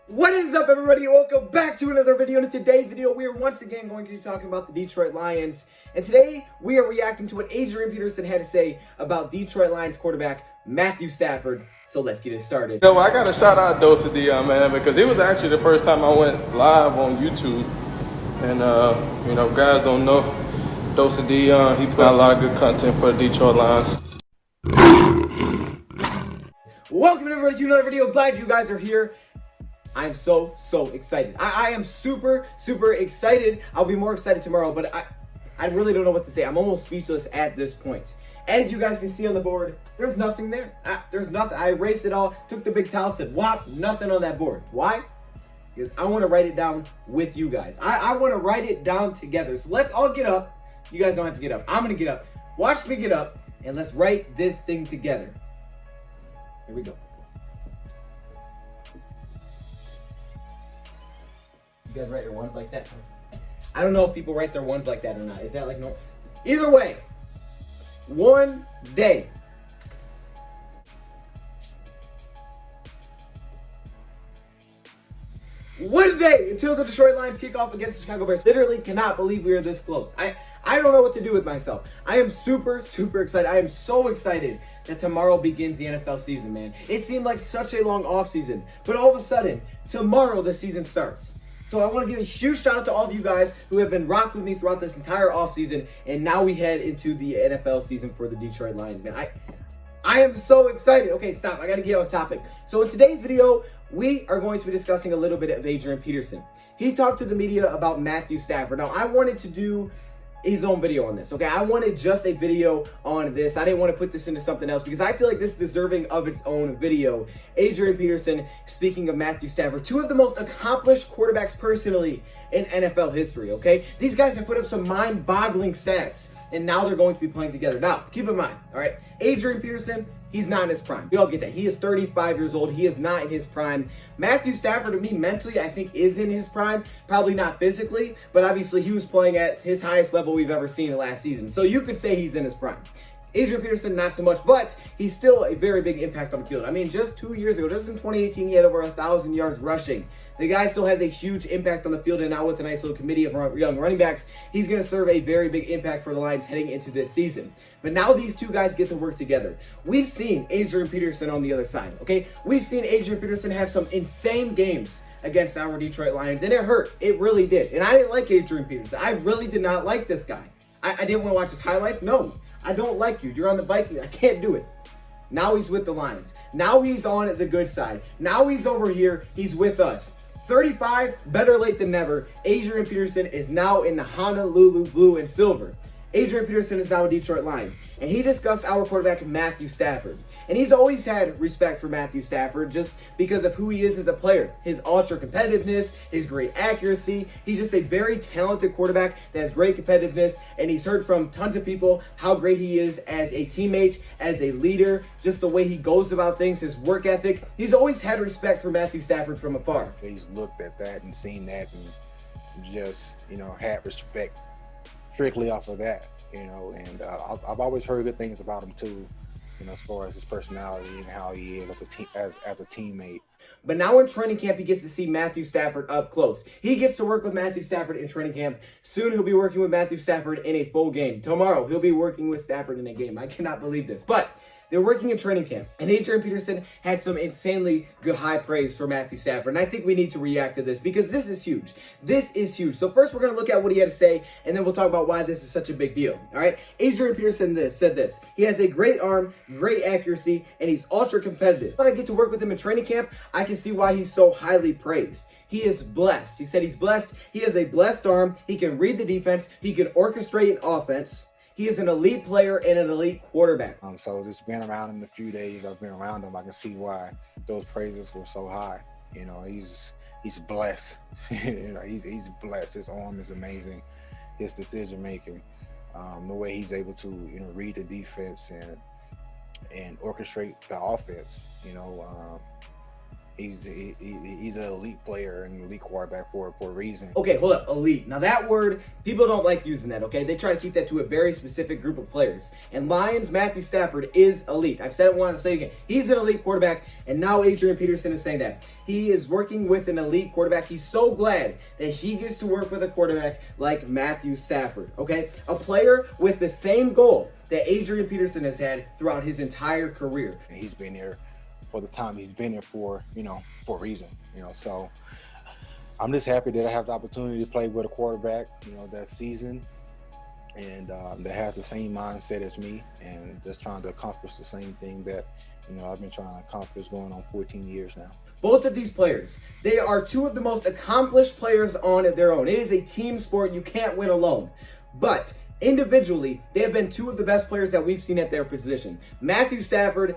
What is up, everybody? Welcome back to another video. In today's video, we are once again going to be talking about the Detroit Lions. And today, we are reacting to what Adrian Peterson had to say about Detroit Lions quarterback Matthew Stafford. So let's get it started. You know, I got to shout out DoseOfDion, man, because it was actually the first time I went live on YouTube. And, you know, guys don't know DoseOfDion. He put out a lot of good content for the Detroit Lions. Welcome, everybody, to another video. Glad you guys are here. I'm so excited. I am super excited. I'll be more excited tomorrow, but I really don't know what to say. I'm almost speechless at this point. As you guys can see on the board, there's nothing there. There's nothing. I erased it all, took the big towel, said, whop, nothing on that board. Why? Because I want to write it down with you guys. I want to write it down together. So let's all get up. You guys don't have to get up. I'm going to get up. Watch me get up, and let's write this thing together. Here we go. You guys write your ones like that? I don't know if people write their ones like that or not. Is that like no? Either way, one day. One day until the Detroit Lions kick off against the Chicago Bears. Literally cannot believe we are this close. I don't know what to do with myself. I am super excited. I am so excited that tomorrow begins the NFL season, man. It seemed like such a long off season, but all of a sudden, tomorrow the season starts. So I want to give a huge shout out to all of you guys who have been rocking with me throughout this entire offseason. And now we head into the NFL season for the Detroit Lions, man. I am so excited. Okay, stop. I got to get on topic. So in today's video, we are going to be discussing a little bit of Adrian Peterson. He talked to the media about Matthew Stafford. Now, I wanted to do his own video on this, okay? I wanted just a video on this. I didn't want to put this into something else because I feel like this is deserving of its own video. Adrian Peterson, speaking of Matthew Stafford, two of the most accomplished quarterbacks personally in NFL history, okay? These guys have put up some mind-boggling stats, and now they're going to be playing together. Now, keep in mind, all right? Adrian Peterson, he's not in his prime. We all get that. He is 35 years old. He is not in his prime. Matthew Stafford, to me, mentally, I think is in his prime. Probably not physically, but obviously he was playing at his highest level we've ever seen last season. So you could say he's in his prime. Adrian Peterson, not so much, but he's still a very big impact on the field. I mean, just 2 years ago, just in 2018, he had over 1,000 yards rushing. The guy still has a huge impact on the field, and now with a nice little committee of young running backs, he's going to serve a very big impact for the Lions heading into this season. But now these two guys get to work together. We've seen Adrian Peterson on the other side, okay? We've seen Adrian Peterson have some insane games against our Detroit Lions, and it hurt. It really did. And I didn't like Adrian Peterson. I really did not like this guy. I didn't want to watch his highlights. No, I don't like you. You're on the Vikings. I can't do it. Now he's with the Lions. Now he's on the good side. Now he's over here. He's with us. 35, better late than never. Adrian Peterson is now in the Honolulu blue and silver. Adrian Peterson is now a Detroit Lion. And he discussed our quarterback, Matthew Stafford. And he's always had respect for Matthew Stafford just because of who he is as a player. His ultra competitiveness, his great accuracy. He's just a very talented quarterback that has great competitiveness. And he's heard from tons of people how great he is as a teammate, as a leader, just the way he goes about things, his work ethic. He's always had respect for Matthew Stafford from afar. He's looked at that and seen that and just, you know, had respect strictly off of that, you know, and I've always heard good things about him too, you know, as far as his personality and how he is as a teammate. But now in training camp, he gets to see Matthew Stafford up close. He gets to work with Matthew Stafford in training camp. Soon he'll be working with Matthew Stafford in a full game. Tomorrow he'll be working with Stafford in a game. I cannot believe this, but they're working in training camp, and Adrian Peterson had some insanely good high praise for Matthew Stafford, and I think we need to react to this because this is huge. This is huge. So first, we're going to look at what he had to say, and then we'll talk about why this is such a big deal. All right? Adrian Peterson said this. He has a great arm, great accuracy, and he's ultra competitive. When I get to work with him in training camp, I can see why he's so highly praised. He is blessed. He said he's blessed. He has a blessed arm. He can read the defense. He can orchestrate an offense. He is an elite player and an elite quarterback. So just being around him the few days I've been around him, I can see why those praises were so high. You know, he's blessed. You know, he's blessed. His arm is amazing. His decision making, the way he's able to, you know, read the defense and orchestrate the offense. You know, he's an elite player and elite quarterback for a reason. Okay, hold up, elite. Now that word, people don't like using that, okay? They try to keep that to a very specific group of players. And Lions, Matthew Stafford is elite. I've said it once, I'll say it again. He's an elite quarterback, and now Adrian Peterson is saying that. He is working with an elite quarterback. He's so glad that he gets to work with a quarterback like Matthew Stafford, okay? A player with the same goal that Adrian Peterson has had throughout his entire career. And he's been here for the time he's been here for, for a reason, so I'm just happy that I have the opportunity to play with a quarterback, that's seasoned and that has the same mindset as me and just trying to accomplish the same thing that, I've been trying to accomplish going on 14 years now. Both of these players, they are two of the most accomplished players on their own. It is a team sport. You can't win alone. But individually, they have been two of the best players that we've seen at their position. Matthew Stafford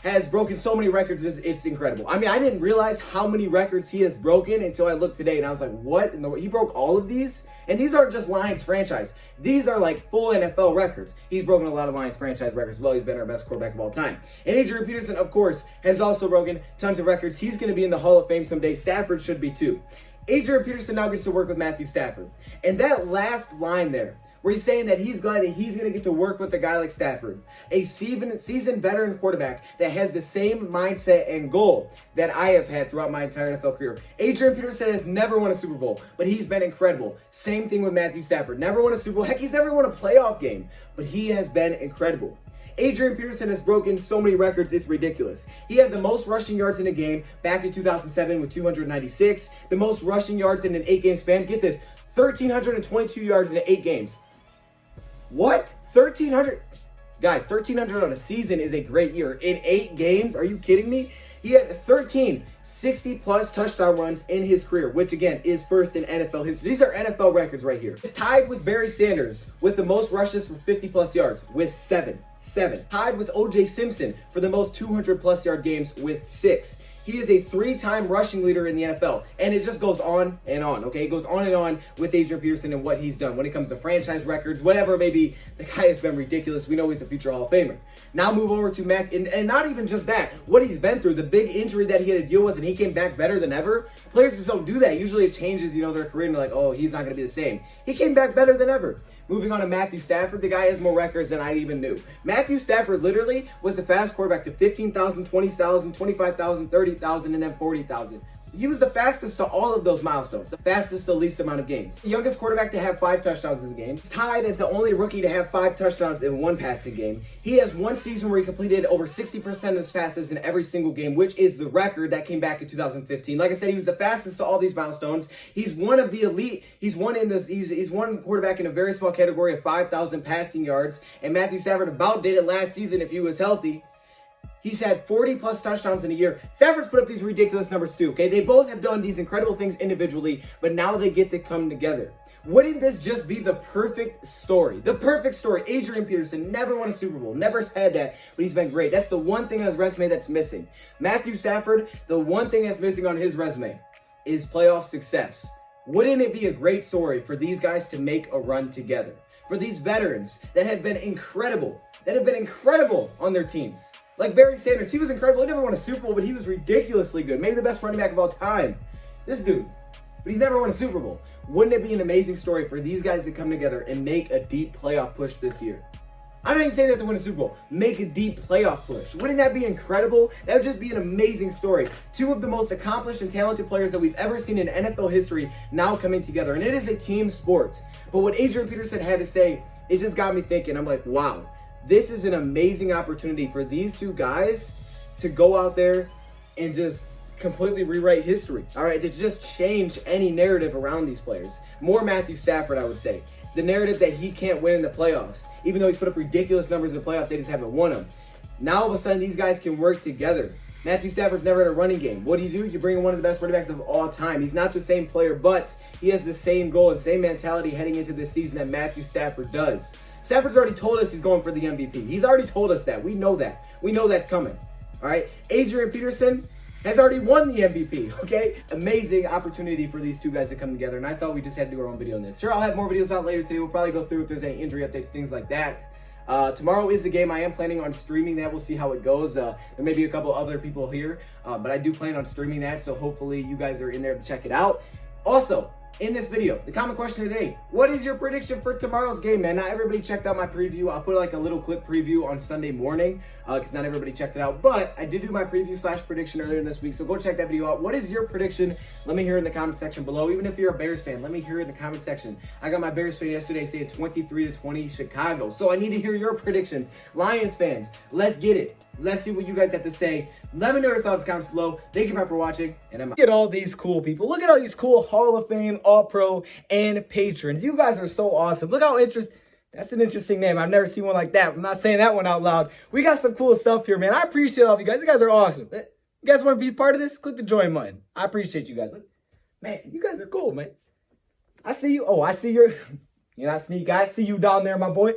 has broken so many records, it's incredible. I mean, I didn't realize how many records he has broken until I looked today, and I was like, what in the world? He broke all of these? And these aren't just Lions franchise. These are like full NFL records. He's broken a lot of Lions franchise records as well. He's been our best quarterback of all time. And Adrian Peterson, of course, has also broken tons of records. He's going to be in the Hall of Fame someday. Stafford should be too. Adrian Peterson now gets to work with Matthew Stafford. And that last line there, where he's saying that he's glad that he's going to get to work with a guy like Stafford, a seasoned veteran quarterback that has the same mindset and goal that I have had throughout my entire NFL career. Adrian Peterson has never won a Super Bowl, but he's been incredible. Same thing with Matthew Stafford. Never won a Super Bowl. Heck, he's never won a playoff game, but he has been incredible. Adrian Peterson has broken so many records, it's ridiculous. He had the most rushing yards in a game back in 2007 with 296. The most rushing yards in an 8-game span. Get this, 1,322 yards in 8 games. What? 1,300? Guys, 1,300 on a season is a great year. In 8 games? Are you kidding me? He had 13 60-plus touchdown runs in his career, which again is first in NFL history. These are NFL records right here. He's tied with Barry Sanders with the most rushes for 50-plus yards with 7. Tied with O.J. Simpson for the most 200-plus yard games with 6. He is a 3-time rushing leader in the NFL, and it just goes on and on, okay? It goes on and on with Adrian Peterson and what he's done. When it comes to franchise records, whatever it may be, the guy has been ridiculous. We know he's a future Hall of Famer. Now move over to Matt, and not even just that, what he's been through, the big injury that he had to deal with, and he came back better than ever. Players just don't do that. Usually it changes, their career, and they're like, oh, he's not going to be the same. He came back better than ever. Moving on to Matthew Stafford, the guy has more records than I even knew. Matthew Stafford literally was the fastest quarterback to 15,000, 20,000, 25,000, 30,000, and then 40,000. He was the fastest to all of those milestones, the fastest to least amount of games. The youngest quarterback to have 5 touchdowns in the game. Tied as the only rookie to have 5 touchdowns in one passing game. He has one season where he completed over 60% of his passes in every single game, which is the record that came back in 2015. Like I said, he was the fastest to all these milestones. He's one of the elite. He's one quarterback in a very small category of 5,000 passing yards. And Matthew Stafford about did it last season if he was healthy. He's had 40-plus touchdowns in a year. Stafford's put up these ridiculous numbers too, okay? They both have done these incredible things individually, but now they get to come together. Wouldn't this just be the perfect story? The perfect story. Adrian Peterson never won a Super Bowl, never had that, but he's been great. That's the one thing on his resume that's missing. Matthew Stafford, the one thing that's missing on his resume is playoff success. Wouldn't it be a great story for these guys to make a run together? For these veterans that have been incredible, on their teams. Like Barry Sanders, he was incredible. He never won a Super Bowl, but he was ridiculously good. Maybe the best running back of all time. This dude. But he's never won a Super Bowl. Wouldn't it be an amazing story for these guys to come together and make a deep playoff push this year? I'm not even saying that to win a Super Bowl. Make a deep playoff push. Wouldn't that be incredible? That would just be an amazing story. 2 of the most accomplished and talented players that we've ever seen in NFL history now coming together. And it is a team sport. But what Adrian Peterson had to say, it just got me thinking. I'm like, wow. This is an amazing opportunity for these 2 guys to go out there and just completely rewrite history. All right, to just change any narrative around these players. More Matthew Stafford, I would say. The narrative that he can't win in the playoffs. Even though he's put up ridiculous numbers in the playoffs, they just haven't won them. Now all of a sudden, these guys can work together. Matthew Stafford's never had a running game. What do? You bring in one of the best running backs of all time. He's not the same player, but he has the same goal and same mentality heading into this season that Matthew Stafford does. Stafford's already told us he's going for the MVP. He's already told us that. We know that. We know that's coming. All right? Adrian Peterson has already won the MVP, okay? Amazing opportunity for these 2 guys to come together, and I thought we just had to do our own video on this. Sure, I'll have more videos out later today. We'll probably go through if there's any injury updates, things like that. Tomorrow is the game. I am planning on streaming that. We'll see how it goes. There may be a couple other people here, but I do plan on streaming that, so hopefully you guys are in there to check it out. Also, in this video, the comment question today, what is your prediction for tomorrow's game, man? Not everybody checked out my preview. I'll put like a little clip preview on Sunday morning because not everybody checked it out. But I did do my preview / prediction earlier this week, so go check that video out. What is your prediction? Let me hear it in the comment section below. Even if you're a Bears fan, let me hear it in the comment section. I got my Bears fan yesterday saying 23-20 Chicago. So I need to hear your predictions. Lions fans, let's get it. Let's see what you guys have to say. Let me know your thoughts in the comments below. Thank you for watching, and I'm out. Look at all these cool people. Look at all these cool Hall of Fame, All-Pro, and patrons. You guys are so awesome. Look how interesting. That's an interesting name. I've never seen one like that. I'm not saying that one out loud. We got some cool stuff here, man. I appreciate all of you guys. You guys are awesome. You guys want to be part of this? Click the join button. I appreciate you guys. Look, man, you guys are cool, man. I see you. Oh, I see your. You're not sneak. I see you down there, my boy.